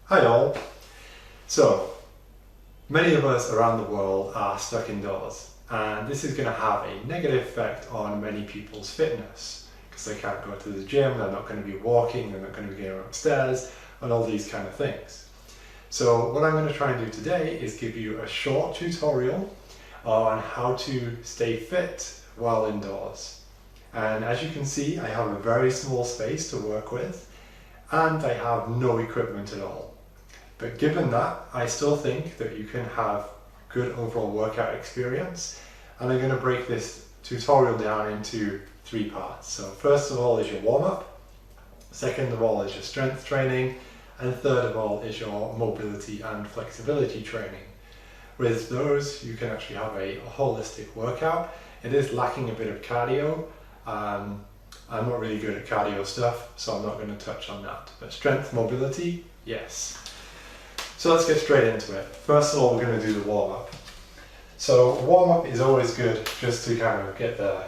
Hi all. So, many of us around the world are stuck indoors, and this is going to have a negative effect on many people's fitness because they can't go to the gym, they're not going to be walking, they're not going to be going upstairs, and all these kind of things. So what I'm going to try and do today is give you a short tutorial on how to stay fit while indoors. And as you can see, I have a very small space to work with, and I have no equipment at all. But given that, I still think that you can have good overall workout experience, and I'm going to break this tutorial down into 3 parts. So first of all is your warm-up, second of all is your strength training, and third of all is your mobility and flexibility training. With those, you can actually have a holistic workout. It is lacking a bit of cardio. I'm not really good at cardio stuff, so I'm not going to touch on that. But strength, mobility, yes. So let's get straight into it. First of all, we're going to do the warm-up. So warm-up is always good just to kind of get the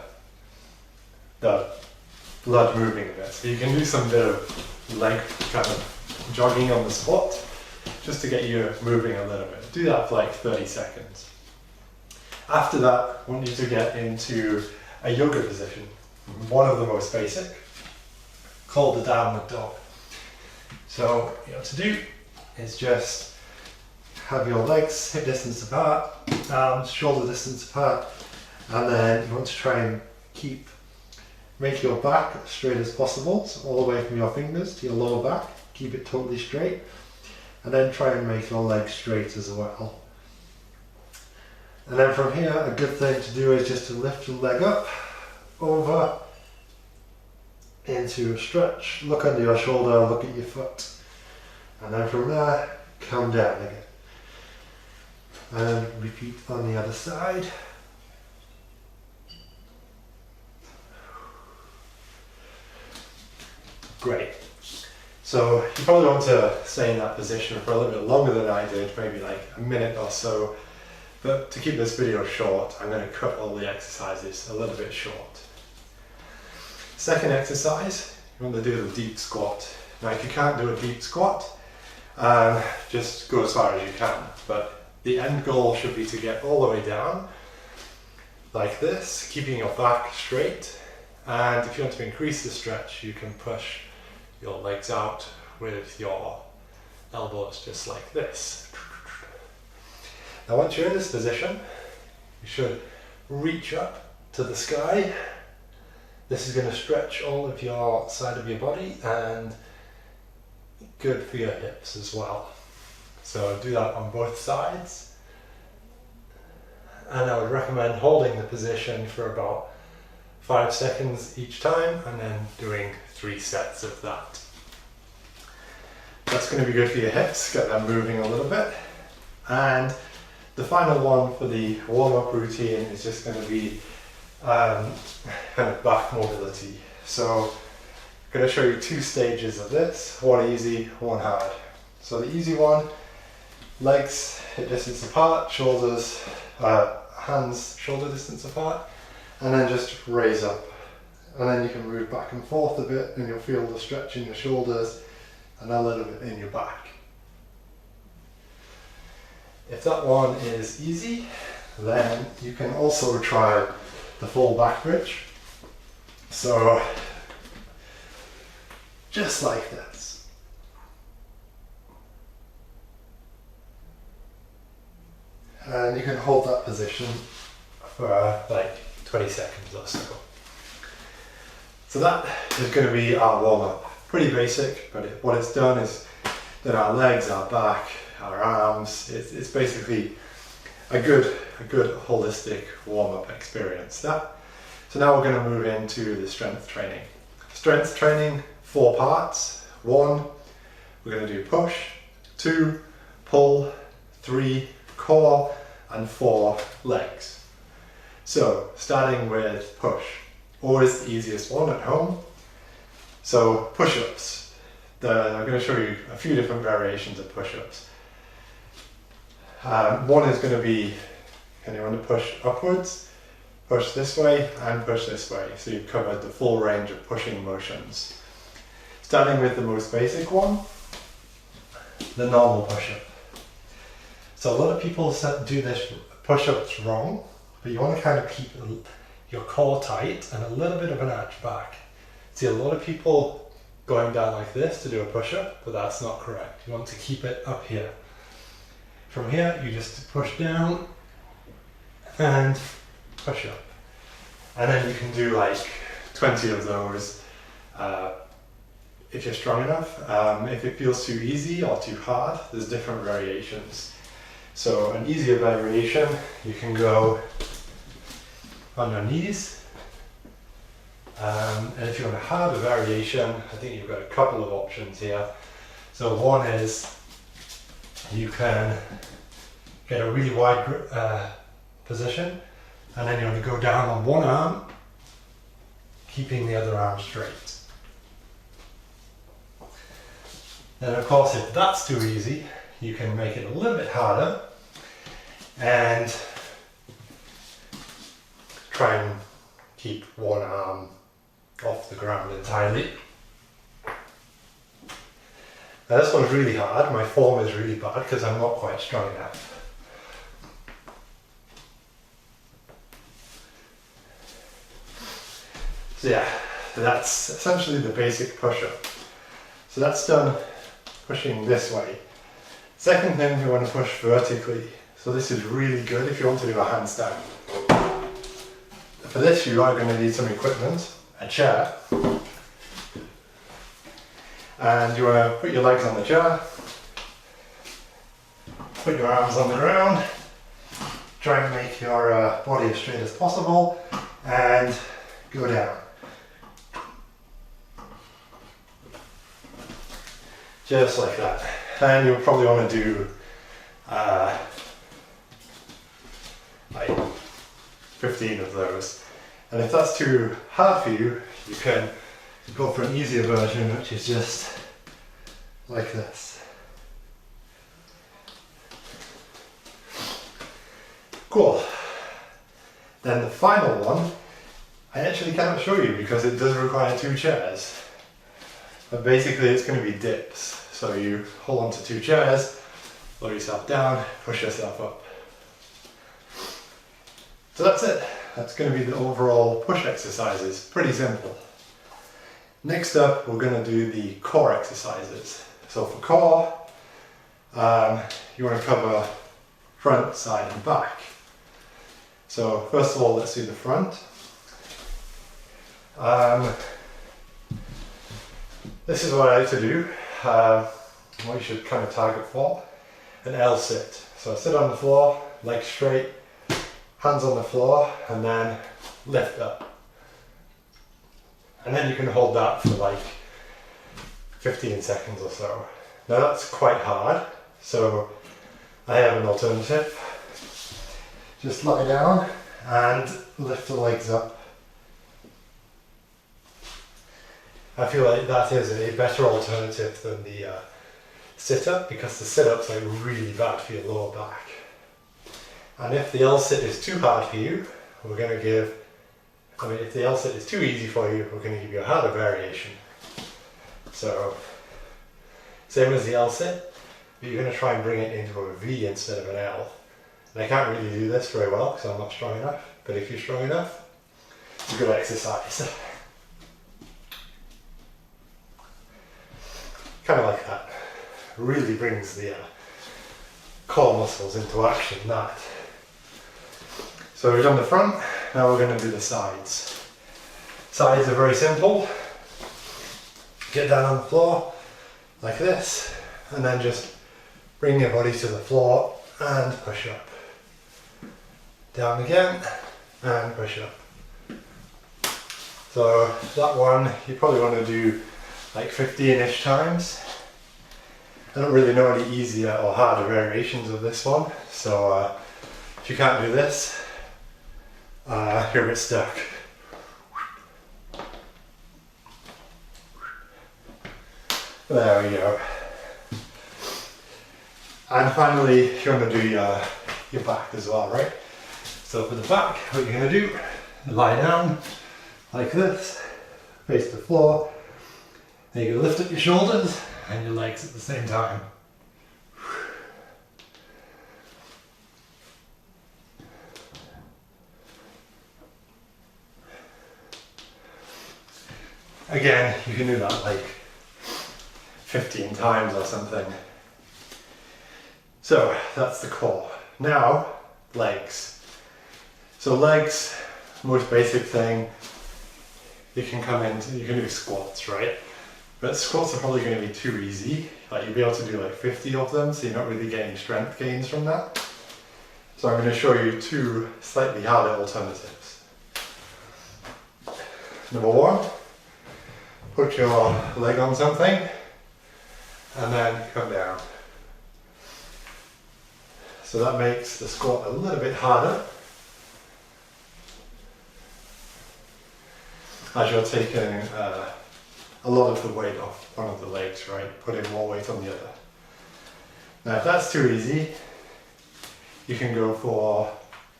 blood moving a bit. So you can do some bit of leg kind of jogging on the spot just to get you moving a little bit. Do that for like 30 seconds. After that, I want you to get into a yoga position, one of the most basic, called the downward dog. So what you have to do is just have your legs hip distance apart, arms shoulder distance apart, and then you want to try and make your back as straight as possible, so all the way from your fingers to your lower back, keep it totally straight, and then try and make your legs straight as well. And then from here, a good thing to do is just to lift your leg up, over, into a stretch, look under your shoulder, look at your foot. And then from there, come down again. And repeat on the other side. Great. So you probably want to stay in that position for a little bit longer than I did, maybe like a minute or so. But to keep this video short, I'm going to cut all the exercises a little bit short. Second exercise, you want to do the deep squat. Now if you can't do a deep squat, just go as far as you can, but the end goal should be to get all the way down like this, keeping your back straight. And if you want to increase the stretch, you can push your legs out with your elbows just like this. Now once you're in this position, you should reach up to the sky. This is going to stretch all of your side of your body and good for your hips as well. So do that on both sides. And I would recommend holding the position for about 5 seconds each time and then doing 3 sets of that. That's going to be good for your hips, get them moving a little bit. And the final one for the warm-up routine is just going to be kind of back mobility. So I'm going to show you 2 stages of this, one easy, one hard. So the easy one, legs hip distance apart, shoulders, hands shoulder distance apart, and then just raise up. And then you can move back and forth a bit and you'll feel the stretch in your shoulders and a little bit in your back. If that one is easy, then you can also try the full back bridge. So just like this. And you can hold that position for like 20 seconds or so. So that is going to be our warm-up. Pretty basic, but what it's done is that our legs, our back, our arms, it's basically a good holistic warm-up experience. So now we're going to move into the strength training. Strength training, 4 parts. 1, we're going to do push. 2, pull. 3, core. And 4, legs. So starting with push, always the easiest one at home. So push-ups. I'm going to show you a few different variations of push-ups. One is going to be, you want to push upwards, push this way and push this way. So you've covered the full range of pushing motions. Starting with the most basic one, the normal push-up. So a lot of people do this push-ups wrong, but you want to kind of keep your core tight and a little bit of an arch back. See, a lot of people going down like this to do a push-up, but that's not correct. You want to keep it up here. From here, you just push down and push up. And then you can do like 20 of those if you're strong enough. If it feels too easy or too hard, there's different variations. So an easier variation, you can go on your knees. And if you want a harder variation, I think you've got a couple of options here. So one is you can get a really wide position, and then you want to go down on one arm, keeping the other arm straight. Then of course, if that's too easy, you can make it a little bit harder and try and keep one arm off the ground entirely. Now this one's really hard, my form is really bad because I'm not quite strong enough. So yeah, that's essentially the basic push-up. So that's done pushing this way. Second thing, you want to push vertically. So this is really good if you want to do a handstand. For this you are going to need some equipment, a chair. And you want to put your legs on the chair, put your arms on the ground, try and make your body as straight as possible, and go down. Just like that. And you'll probably want to do like 15 of those. And if that's too hard for you, you can go for an easier version, which is just like this. Cool. Then the final one, I actually cannot show you because it does require two chairs. But basically it's going to be dips. So you hold on to two chairs, lower yourself down, push yourself up. So that's it. That's going to be the overall push exercises. Pretty simple. Next up, we're going to do the core exercises. So for core, you want to cover front, side and back. So first of all, let's do the front. This is what I like to do. What you should kind of target for, an L sit. So sit on the floor, legs straight, hands on the floor, and then lift up. And then you can hold that for like 15 seconds or so. Now that's quite hard, so I have an alternative. Just lie down and lift the legs up. I feel like that is a better alternative than the sit-up, because the sit-up's like really bad for your lower back. And if the L-sit is too hard for you, we're going to give, if the L-sit is too easy for you, we're going to give you a harder variation. So, same as the L-sit, but you're going to try and bring it into a V instead of an L. And I can't really do this very well because I'm not strong enough, but if you're strong enough, it's a good exercise. Kind of like that. Really brings the core muscles into action, that. So we've done the front, now we're going to do the sides. Sides are very simple. Get down on the floor, like this, and then just bring your body to the floor and push up. Down again, and push up. So that one, you probably want to do like 15-ish times. I don't really know any easier or harder variations of this one, so if you can't do this, you're a bit stuck. There we go. And finally, you want to do your back as well, right? So for the back, what you're going to do, lie down like this, face the floor. Then you're going to lift up your shoulders and your legs at the same time. Again, you can do that like 15 times or something. So that's the core. Now, legs. So legs, most basic thing, you can do squats, right? But squats are probably going to be too easy. Like you'll be able to do like 50 of them, so you're not really getting strength gains from that. So I'm going to show you two slightly harder alternatives. Number one, put your leg on something and then come down. So that makes the squat a little bit harder, as you're taking a lot of the weight off one of the legs, right? Putting more weight on the other. Now if that's too easy, you can go for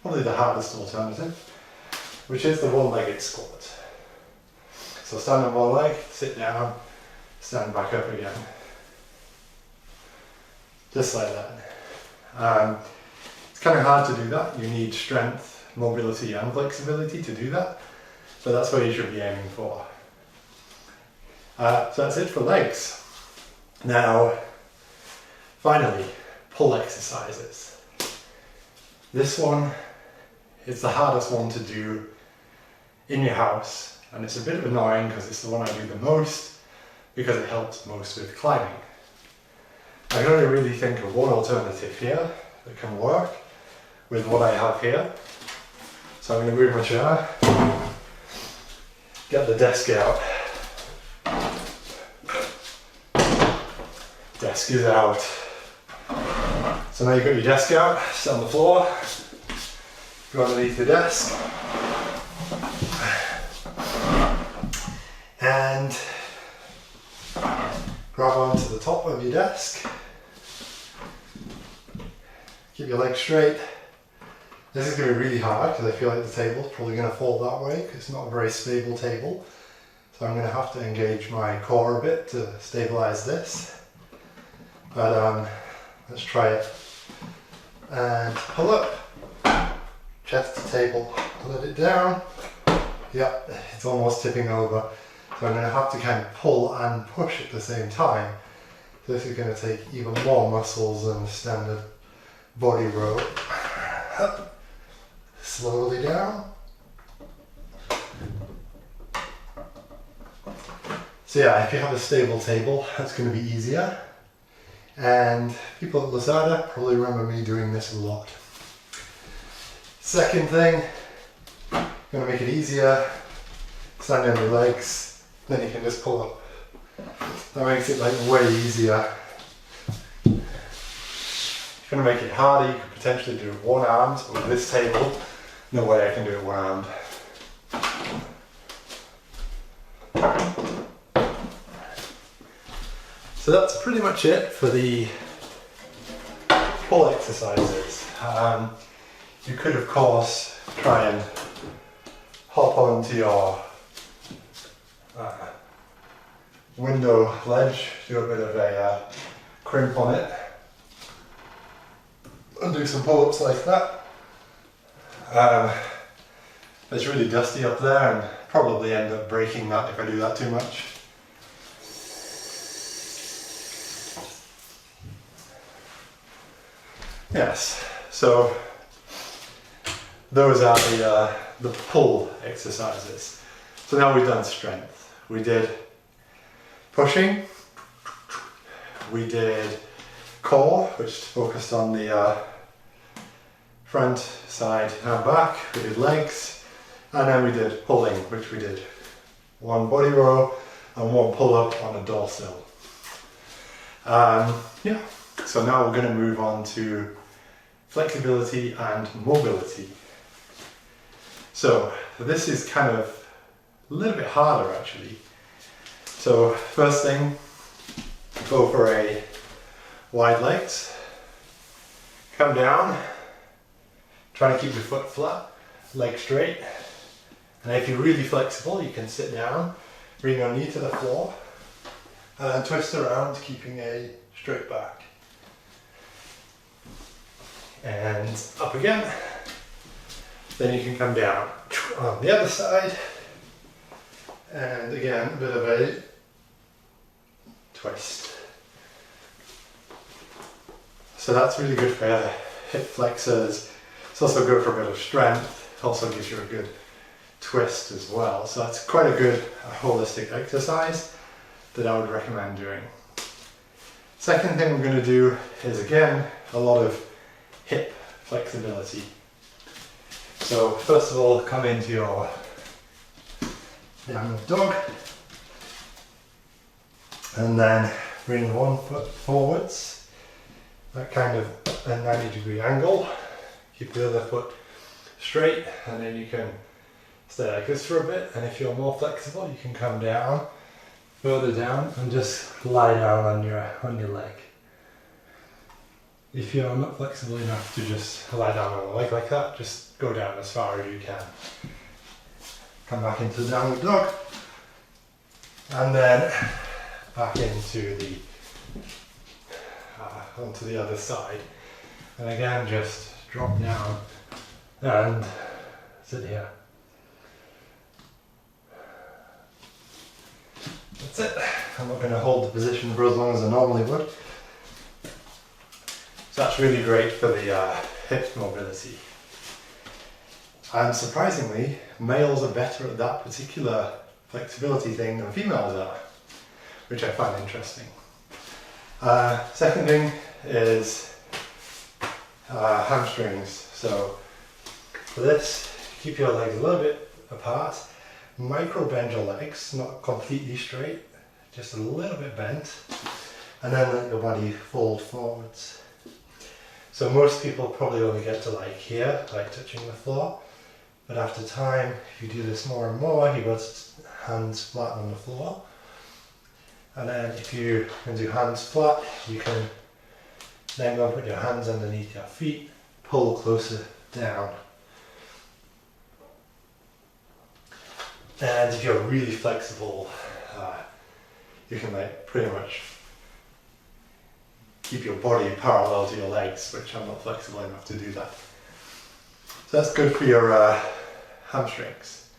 probably the hardest alternative, which is the one-legged squat. So stand on one leg, sit down, stand back up again. Just like that. It's kind of hard to do that. You need strength, mobility and flexibility to do that, but that's what you should be aiming for. So that's it for legs. Now, finally, pull exercises. This one is the hardest one to do in your house, and it's a bit annoying because it's the one I do the most because it helps most with climbing. I can only really think of one alternative here that can work with what I have here. So I'm going to move my chair, get the desk out. Desk is out. So now you've got your desk out, sit on the floor, go underneath the desk, and grab onto the top of your desk. Keep your legs straight. This is going to be really hard because I feel like the table's probably going to fall that way because it's not a very stable table. So I'm going to have to engage my core a bit to stabilize this. But let's try it. And pull up, chest to table, let it down. Yep, it's almost tipping over. So I'm going to have to kind of pull and push at the same time. So this is going to take even more muscles than the standard body row. Up, slowly down. So yeah, if you have a stable table, that's going to be easier. And people at Lazada probably remember me doing this a lot. Second thing, going to make it easier, stand on your legs, then you can just pull up. That makes it like way easier. If you're going to make it harder, you could potentially do it one-armed, but with this table, no way I can do it one-armed. So that's pretty much it for the pull exercises. You could of course try and hop onto your window ledge, do a bit of a crimp on it, and do some pull-ups like that. It's really dusty up there and probably end up breaking that if I do that too much. Yes, so those are the pull exercises. So now we've done strength. We did pushing, we did core, which focused on the front, side and back. We did legs, and then we did pulling, which we did one body row and one pull up on a dorsal. Yeah, so now we're going to move on to flexibility and mobility. So this is kind of a little bit harder actually. So first thing, go for a wide legs, come down, try to keep your foot flat, leg straight, and if you're really flexible you can sit down, bring your knee to the floor, and then twist around keeping a straight back. And up again. Then you can come down on the other side And again, a bit of a twist. So that's really good for your hip flexors. It's also good for a bit of strength. It also gives you a good twist as well. So that's quite a good holistic exercise that I would recommend doing. Second thing we're going to do is again a lot of hip flexibility. So first of all, come into your downward dog and then bring one foot forwards, that kind of a 90-degree angle. Keep the other foot straight and then you can stay like this for a bit, and if you're more flexible you can come down, further down and just lie down on your leg. If you're not flexible enough to just lie down on the leg like that, just go down as far as you can. Come back into the downward dog and then back into the onto the other side, and again just drop down and sit here. That's it. I'm not going to hold the position for as long as I normally would. So that's really great for the hip mobility. And surprisingly, males are better at that particular flexibility thing than females are, which I find interesting. Second thing is hamstrings. So for this, keep your legs a little bit apart. Micro bend your legs, not completely straight, just a little bit bent, and then let your body fold forwards. So most people probably only get to like here, like touching the floor, but after time, if you do this more and more, you got hands flat on the floor. And then if you can do hands flat, you can then go and put your hands underneath your feet, pull closer down. And if you're really flexible, you can like pretty much keep your body parallel to your legs, which I'm not flexible enough to do that. So that's good for your hamstrings.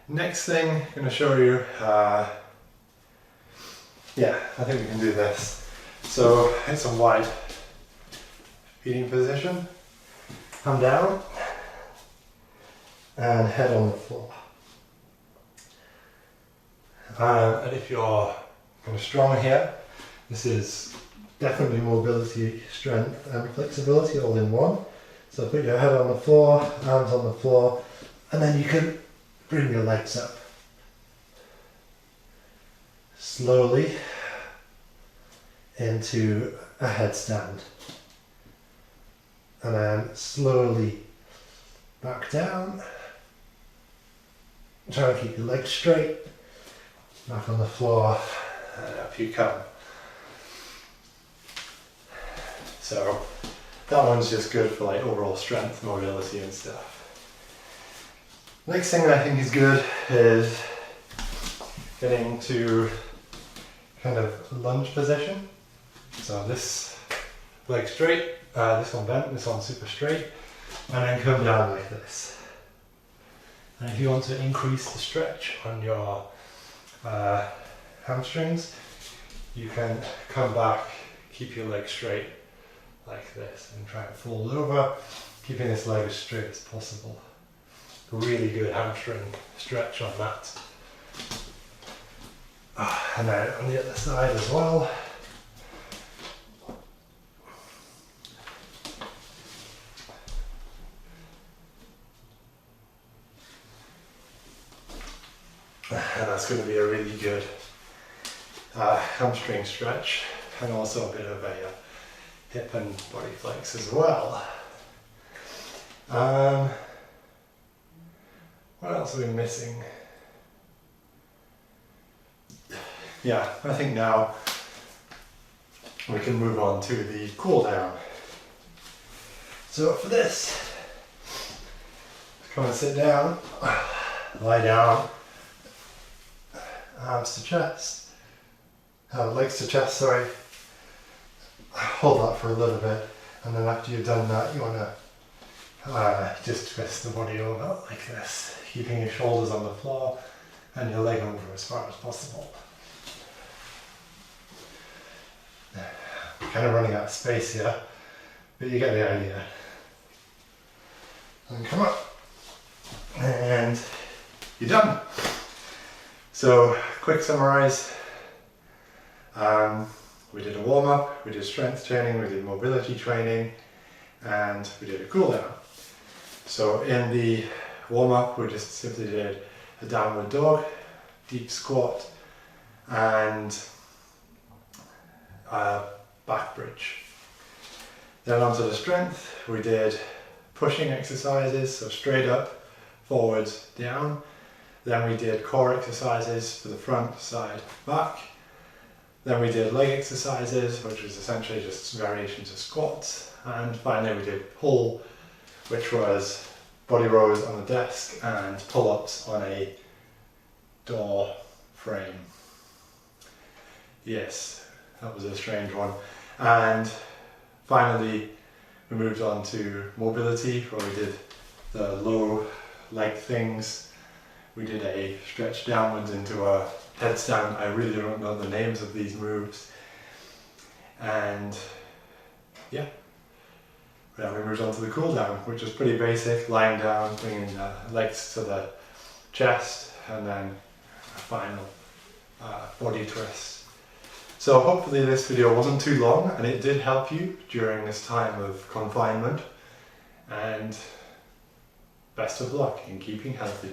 Next thing I'm going to show you, yeah, I think we can do this. So it's a wide feeding position. Come down and head on the floor. And if you're kind of strong here, this is definitely mobility, strength and flexibility all in one. So put your head on the floor, arms on the floor, and then you can bring your legs up. Slowly into a headstand. And then slowly back down. Try and keep your legs straight. Back on the floor, and up you come. So that one's just good for like overall strength, mobility and stuff. Next thing I think is good is getting to kind of lunge position. So this leg straight, this one bent, this one super straight, and then come down like this. And if you want to increase the stretch on your hamstrings, you can come back, keep your leg straight like this and try and fold over, keeping this leg as straight as possible. Really good hamstring stretch on that. And then on the other side as well. And that's going to be a really good hamstring stretch, and also a bit of a hip and body flex as well. What else are we missing? Yeah, I think now we can move on to the cool down. So for this, come and sit down, lie down, arms to chest, legs to chest, sorry. Hold that for a little bit, and then after you've done that, you want to just twist the body over like this, keeping your shoulders on the floor and your leg over as far as possible. I'm kind of running out of space here, but you get the idea. And come up, and you're done. So, quick summarise. We did a warm-up, we did strength training, we did mobility training, and we did a cool down. So in the warm-up we just simply did a downward dog, deep squat, and a back bridge. Then onto the strength, we did pushing exercises, so straight up, forwards, down. Then we did core exercises for the front, side, back. Then we did leg exercises, which was essentially just variations of squats. And finally we did pull, which was body rows on the desk and pull-ups on a door frame. Yes, that was a strange one. And finally we moved on to mobility, where we did the low leg things. We did a stretch downwards into a headstand. I really don't know the names of these moves. And yeah, we moved on to the cool down, which was pretty basic, lying down, bringing the legs to the chest, and then a final body twist. So hopefully this video wasn't too long and it did help you during this time of confinement, and best of luck in keeping healthy.